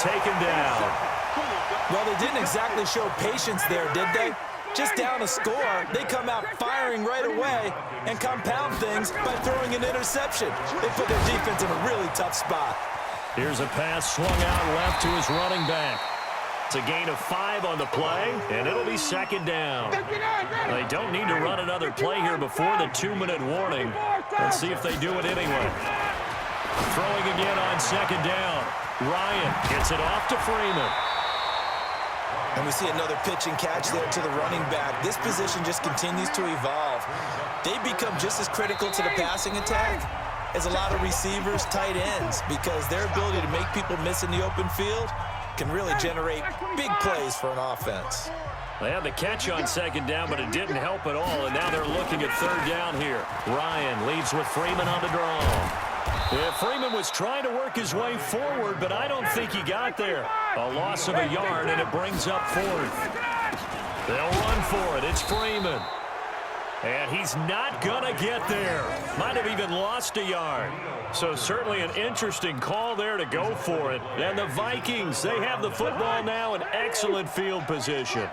taken down. Well, they didn't exactly show patience there, did they? Just down a score, they come out firing right away and compound things by throwing an interception. They put their defense in a really tough spot. Here's a pass swung out left to his running back. It's a gain of 5 on the play, and it'll be second down. They don't need to run another play here before the 2-minute warning. Let's see if they do it anyway. Throwing again on second down. Ryan gets it off to Freeman. And we see another pitch and catch there to the running back. This position just continues to evolve. They become just as critical to the passing attack as a lot of receivers, tight ends, because their ability to make people miss in the open field can really generate big plays for an offense. They had the catch on second down, but it didn't help at all, and now they're looking at third down here. Ryan leads with Freeman on the draw. Yeah, Freeman was trying to work his way forward, but I don't think he got there. A loss of a yard, and it brings up fourth. They'll run for it. It's Freeman. And he's not going to get there. Might have even lost a yard. So certainly an interesting call there to go for it. And the Vikings, they have the football now in excellent field position.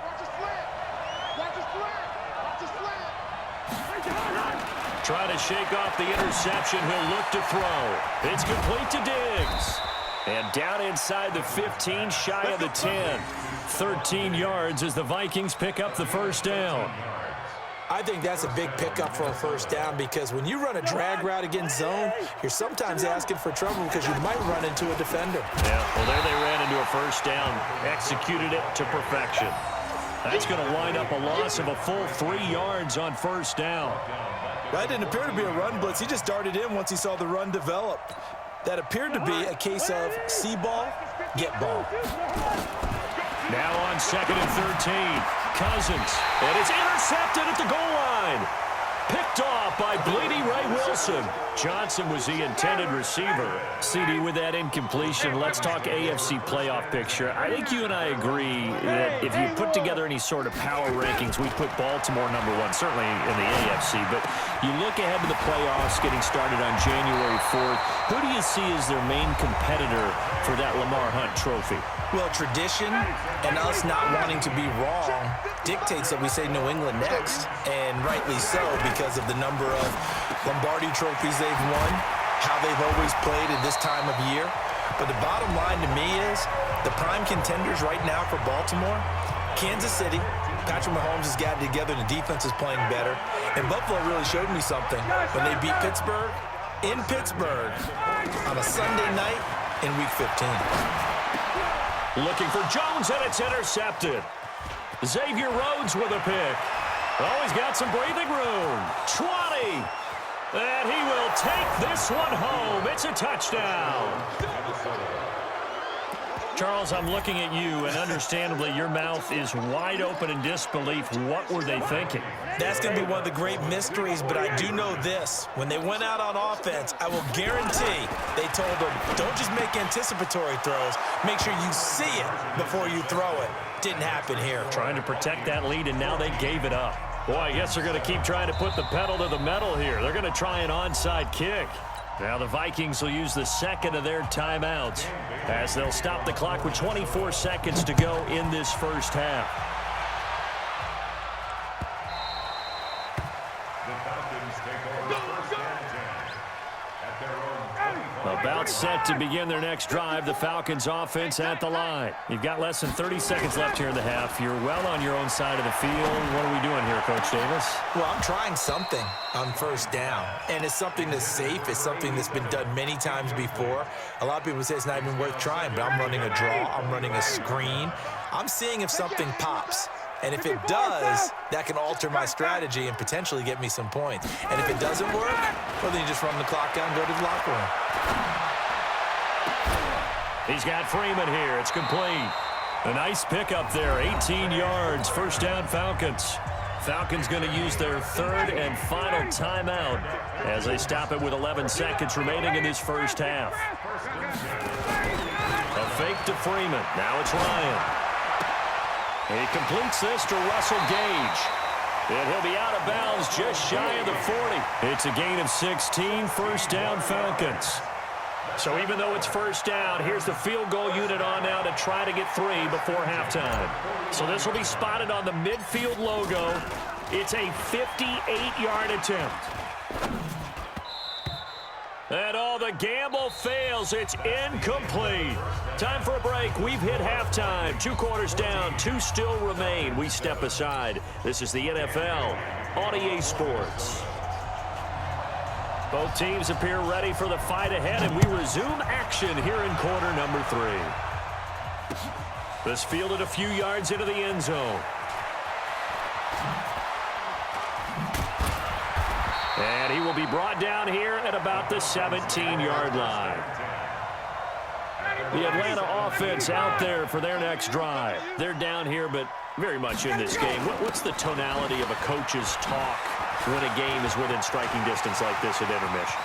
Trying to shake off the interception. He'll look to throw. It's complete to Diggs. And down inside the 15, shy of the 10. 13 yards as the Vikings pick up the first down. I think that's a big pickup for a first down, because when you run a drag route against zone, you're sometimes asking for trouble because you might run into a defender. Yeah, well, there they ran into a first down, executed it to perfection. That's going to wind up a loss of a full 3 yards on first down. That didn't appear to be a run blitz. He just darted in once he saw the run develop. That appeared to be a case of see ball, get ball. Now on second and 13. Cousins, and it's intercepted at the goal line. Picked off by Bleedy Ray Wilson. Johnson was the intended receiver. CD, with that incompletion, let's talk AFC playoff picture. I think you and I agree that if you put together any sort of power rankings, we'd put Baltimore #1, certainly in the AFC. But you look ahead to the playoffs getting started on January 4th. Who do you see as their main competitor for that Lamar Hunt trophy? Well, tradition and us not wanting to be wrong dictates that we say New England next, and rightly so, because of the number of Lombardi trophies they've won, how they've always played at this time of year. But the bottom line to me is the prime contenders right now for Baltimore, Kansas City. Patrick Mahomes has got it together, the defense is playing better, and Buffalo really showed me something when they beat Pittsburgh in Pittsburgh on a Sunday night in Week 15. Looking for Jones, and it's intercepted. Xavier Rhodes with a pick. Oh, he's got some breathing room. 20. And he will take this one home. It's a touchdown. Charles, I'm looking at you, and understandably, your mouth is wide open in disbelief. What were they thinking? That's going to be one of the great mysteries, but I do know this. When they went out on offense, I will guarantee they told them, don't just make anticipatory throws. Make sure you see it before you throw it. Didn't happen here. Trying to protect that lead, and now they gave it up. Boy, I guess they're going to keep trying to put the pedal to the metal here. They're going to try an onside kick. Now the Vikings will use the second of their timeouts as they'll stop the clock with 24 seconds to go in this first half. About set to begin their next drive. The Falcons offense at the line. You've got less than 30 seconds left here in the half. You're well on your own side of the field. What are we doing here, Coach Davis? Well, I'm trying something on first down, and it's something that's safe. It's something that's been done many times before. A lot of people say it's not even worth trying, but I'm running a draw. I'm running a screen. I'm seeing if something pops. And if it does, that can alter my strategy and potentially get me some points. And if it doesn't work, well, then you just run the clock down and go to the locker room. He's got Freeman here. It's complete. A nice pickup there. 18 yards. First down, Falcons. Falcons going to use their third and final timeout as they stop it with 11 seconds remaining in this first half. A fake to Freeman. Now it's Ryan. He completes this to Russell Gage. And he'll be out of bounds just shy of the 40. It's a gain of 16. First down, Falcons. So even though it's first down, here's the field goal unit on now to to try to get 3 before halftime. So this will be spotted on the midfield logo. It's a 58-yard attempt. And the gamble fails. It's incomplete. Time for a break. We've hit halftime. 2 quarters down. 2 still remain. We step aside. This is the NFL on EA Sports. Both teams appear ready for the fight ahead, and we resume action here in quarter number 3. This fielded a few yards into the end zone. And he will be brought down here at about the 17-yard line. The Atlanta offense out there for their next drive. They're down here, but very much in this game. What's the tonality of a coach's talk when a game is within striking distance like this at intermission?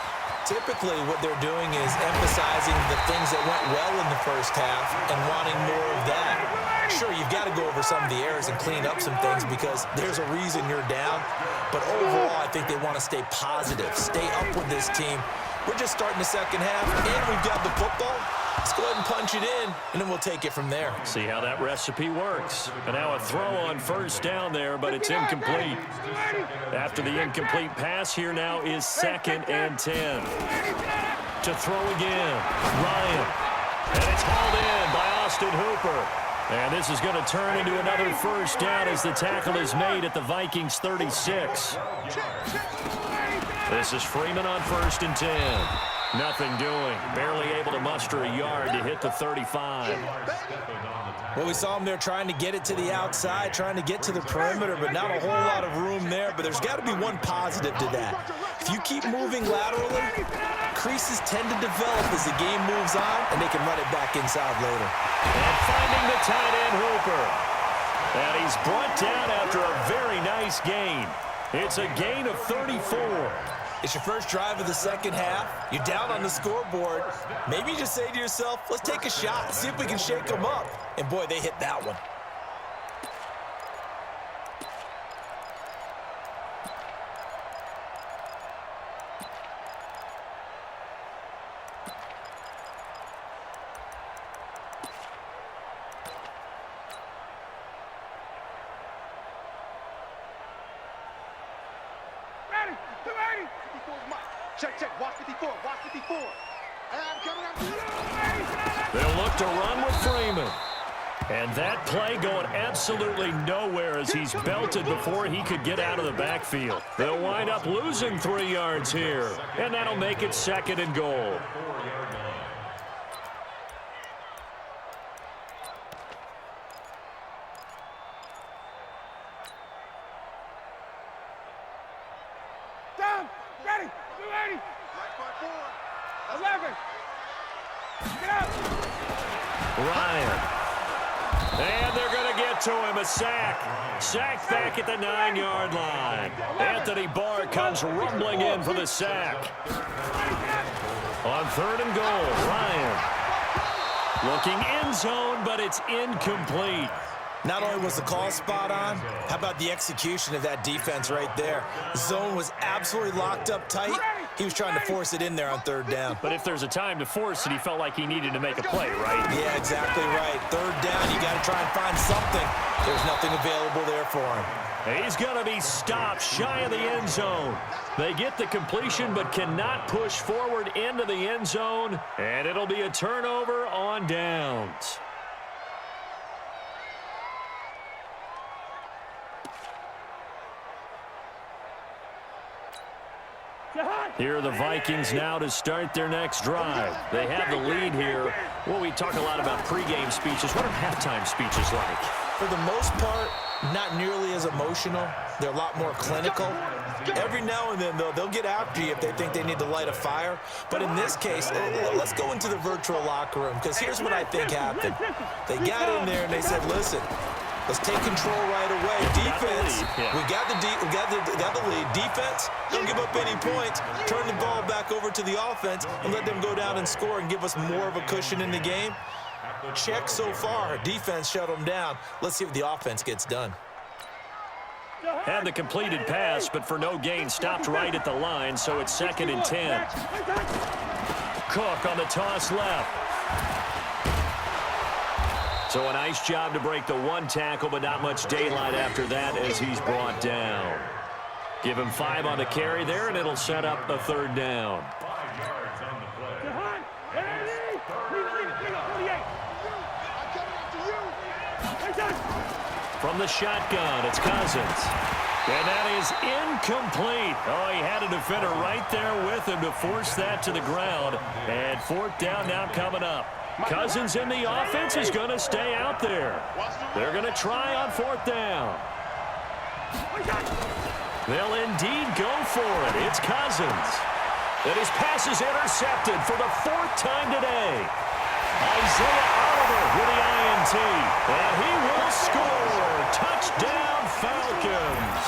Typically, what they're doing is emphasizing the things that went well in the first half and wanting more of that. Sure, you've got to go over some of the errors and clean up some things because there's a reason you're down. But overall, I think they want to stay positive, stay up with this team. We're just starting the second half, and we've got the football. Let's go ahead and punch it in, and then we'll take it from there. See how that recipe works. And now a throw on first down there, but it's incomplete. After the incomplete pass, here now is 2nd and 10. To throw again, Ryan. And it's hauled in by Austin Hooper. And this is going to turn into another first down as the tackle is made at the Vikings 36. This is Freeman on 1st and 10. Nothing doing. Barely able to muster a yard to hit the 35. Well, we saw him there trying to get it to the outside, trying to get to the perimeter, but not a whole lot of room there. But there's got to be one positive to that. If you keep moving laterally, creases tend to develop as the game moves on, and they can run it back inside later. And finding the tight end, Hooper. And he's brought down after a very nice gain. It's a gain of 34. It's your first drive of the second half. You're down on the scoreboard. Maybe you just say to yourself, let's take a shot, see if we can shake them up. And, boy, they hit that one. Check, watch 54, watch 54. They'll look to run with Freeman. And that play going absolutely nowhere as he's belted before he could get out of the backfield. They'll wind up losing 3 yards here, and that'll make it 2nd and goal. Down, ready, 280. 11. Get out. Ryan. And they're going to get to him, a sack. Sack back at the 9-yard line. Anthony Barr comes rumbling in for the sack. On 3rd and goal, Ryan. Looking end zone, but it's incomplete. Not only was the call spot on, how about the execution of that defense right there? Zone was absolutely locked up tight. He was trying to force it in there on 3rd down. But if there's a time to force it, he felt like he needed to make a play, right? Yeah, exactly right. 3rd down, you got to try and find something. There's nothing available there for him. He's going to be stopped shy of the end zone. They get the completion but cannot push forward into the end zone, and it'll be a turnover on downs. Here are the Vikings now to start their next drive. They have the lead here. Well, we talk a lot about pregame speeches. What are halftime speeches like? For the most part, not nearly as emotional. They're a lot more clinical. Every now and then, though, they'll get after you if they think they need to light a fire. But in this case, let's go into the virtual locker room, because here's what I think happened. They got in there and they said, listen, let's take control right away. Defense, we got the lead. Defense, don't give up any points. Turn the ball back over to the offense and let them go down and score and give us more of a cushion in the game. Check so far. Defense shut them down. Let's see what the offense gets done. Had the completed pass, but for no gain, stopped right at the line, so it's 2nd and 10. Cook on the toss left. So a nice job to break the one tackle, but not much daylight after that as he's brought down. Give him 5 on the carry there, and it'll set up a third down. From the shotgun, it's Cousins. And that is incomplete. Oh, he had a defender right there with him to force that to the ground. And fourth down now coming up. Cousins in the offense is going to stay out there. They're going to try on fourth down. They'll indeed go for it. It's Cousins. And his pass is intercepted for the 4th time today. Isaiah Oliver with the INT. And he will score. Touchdown, Falcons.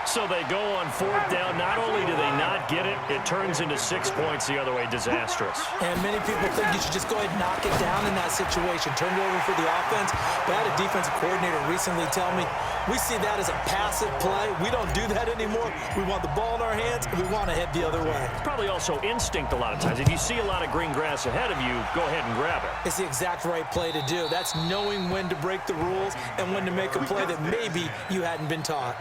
So they go on fourth down. Not only do they not get it, it turns into 6 points the other way. Disastrous. And many people think you should just go ahead and knock it down in that situation. Turn it over for the offense. But I had a defensive coordinator recently tell me, we see that as a passive play. We don't do that anymore. We want the ball in our hands, and we want to head the other way. Probably also instinct a lot of times. If you see a lot of green grass ahead of you, go ahead and grab it. It's the exact right play to do. That's knowing when to break the rules and when to make a play that maybe you hadn't been taught.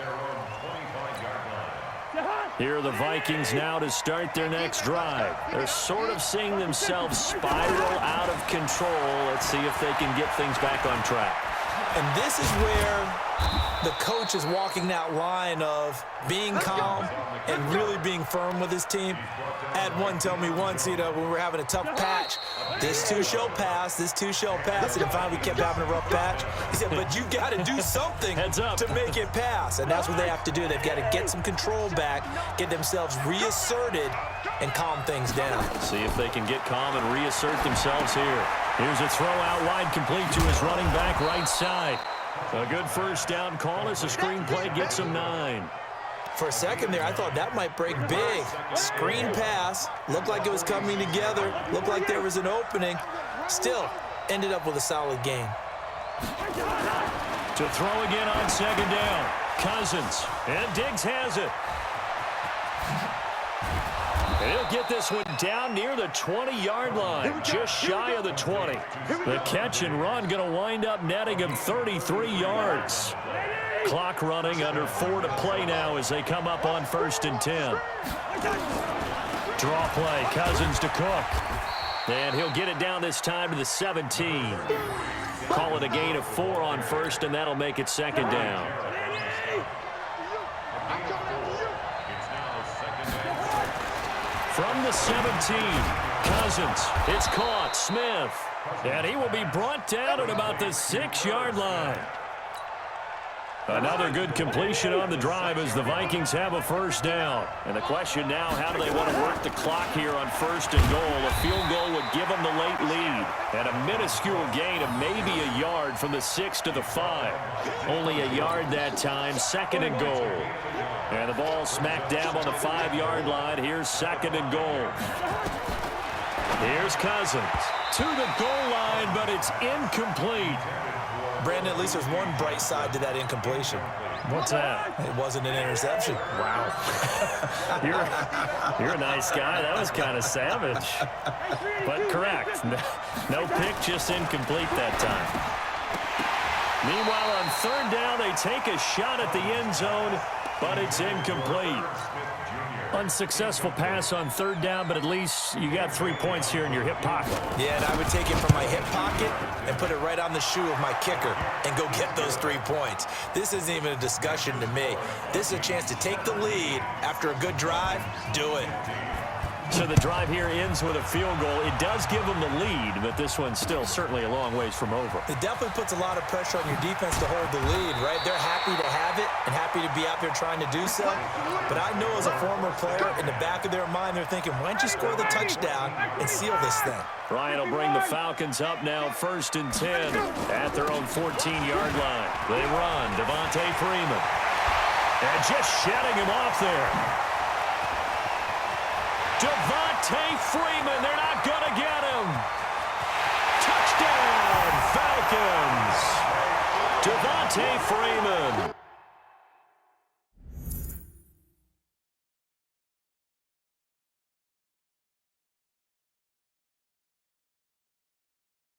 Here are the Vikings now to start their next drive. They're sort of seeing themselves spiral out of control. Let's see if they can get things back on track. And this is where the coach is walking that line of being calm and really being firm with his team. I had one tell me once, when we were having a tough patch, this too shall pass, this too shall pass, and then finally we kept having a rough patch. He said, but you got to do something to make it pass, and that's what they have to do. They've got to get some control back, get themselves reasserted, and calm things down. See if they can get calm and reassert themselves here. Here's a throw out wide, complete to his running back right side. A good first down call as the screen play gets him 9. For a second there, I thought that might break big. Screen pass, looked like it was coming together, looked like there was an opening. Still, ended up with a solid game. To throw again on second down. Cousins, and Diggs has it. And he'll get this one down near the 20-yard line, just shy of the 20. The catch and run going to wind up netting him 33 yards. Clock running, under 4 to play now as they come up on 1st and 10. Draw play, Cousins to Cook. And he'll get it down this time to the 17. Call it a gain of 4 on 1st, and that'll make it 2nd down. From the 17, Cousins, it's caught, Smith. And he will be brought down at about the 6-yard line. Another good completion on the drive as the Vikings have a first down. And the question now, how do they want to work the clock here on 1st and goal? A field goal would give them the late lead. And a minuscule gain of maybe a yard from the 6 to the 5. Only a yard that time, 2nd and goal. And the ball smack dab on the 5-yard line. Here's 2nd and goal. Here's Cousins to the goal line, but it's incomplete. Brandon, at least there's one bright side to that incompletion. What's that? It wasn't an interception. Wow. You're a nice guy. That was kind of savage. But correct. No pick, just incomplete that time. Meanwhile, on 3rd down, they take a shot at the end zone, but it's incomplete. Unsuccessful pass on 3rd down, but at least you got 3 points here in your hip pocket. Yeah, and I would take it from my hip pocket and put it right on the shoe of my kicker and go get those 3 points. This isn't even a discussion to me. This is a chance to take the lead after a good drive. Do it. So the drive here ends with a field goal. It does give them the lead, but this one's still certainly a long ways from over. It definitely puts a lot of pressure on your defense to hold the lead, right? They're happy to have it and happy to be out there trying to do so. But I know as a former player, in the back of their mind, they're thinking, why don't you score the touchdown and seal this thing? Ryan will bring the Falcons up now, 1st and 10 at their own 14-yard line. They run, Devontae Freeman. And just shutting him off there. Devontae Freeman, they're not going to get him. Touchdown, Falcons. Devontae Freeman.